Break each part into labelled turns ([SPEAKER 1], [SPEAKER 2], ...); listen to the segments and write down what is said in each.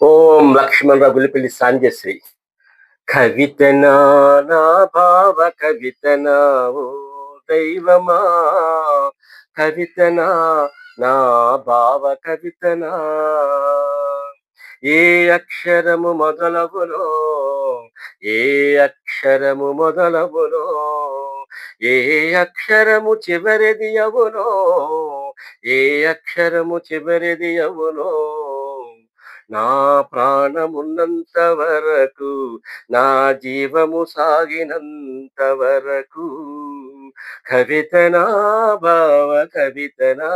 [SPEAKER 1] ఓం లక్ష్మణరావు గులిపెల్లి సాంజశ్రీ. కవితనా నా భావ కవితనా ఓ దైవమా, కవితనా నా భావ కవితనా, ఏ అక్షరము మొదలవునో, ఏ అక్షరము మొదలవునో, ఏ అక్షరము చివరిది అవునో, ఏ అక్షరము చివరిది అవునో, నా ప్రాణమున్నంత వరకు, నా జీవము సాగినంత వరకు, కవితనా భావ కవితనా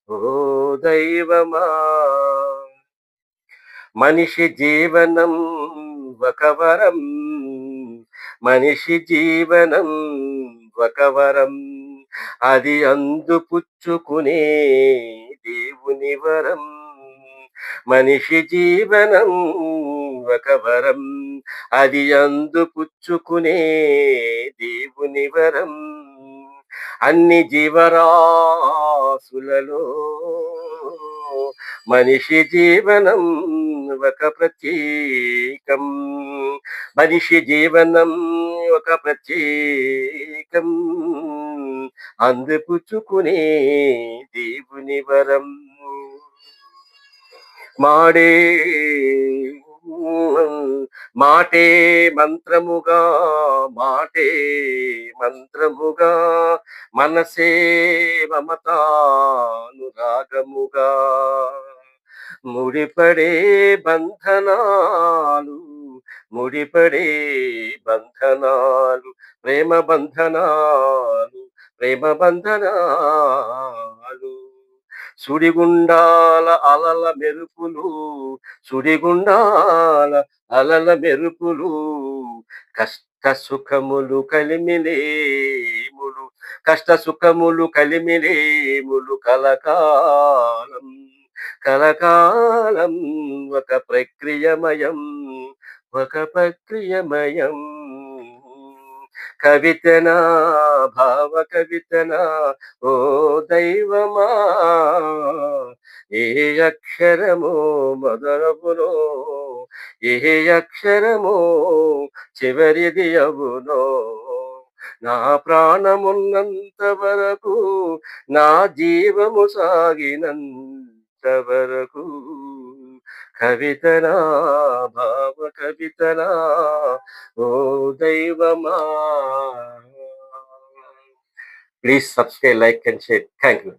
[SPEAKER 1] ఓ దైవమా. మనిషి జీవనం ఒక వరం, మనిషి జీవనం ఒక వరం, అది అందుపుచ్చుకునే దేవుని వరం. మనిషి జీవనం ఒక వరం, అది అందుపుచ్చుకునే దేవుని వరం. అన్ని జీవరాశులలో మనిషి జీవనం ఒక ప్రత్యేకం, మనిషి జీవనం ఒక ప్రత్యేకం, అందిపుచ్చుకునే దేవుని వరం. మాడే మాటే మంత్రముగా, మాటే మంత్రముగా, మనసే మమతానురాగముగా, ముడిపడే బంధనాలు, ముడిపడే బంధనాలు, ప్రేమ బంధనాలు, ప్రేమ బంధనాలు. సుడిగుండాల అలల మెరుపులు, సుడిగుండాల అలల మెరుపులు, కష్ట సుఖములు కలిమిలేములు, కష్ట సుఖములు కలిమిలేములు, కలకాలం కలకాలం ఒక ప్రక్రియమయం, ఒక ప్రక్రియమయం. కవితనా భావ కవితనా ఓ దైవమా, ఏ అక్షరము మొదలవునో, ఏ అక్షరము చివరిది అవునో, నా ప్రాణమున్నంత వరకు, నా జీవము సాగినంత వరకు, కవితనా భావ కవితనా ఓ దైవమా. Please subscribe, like and share. Thank you.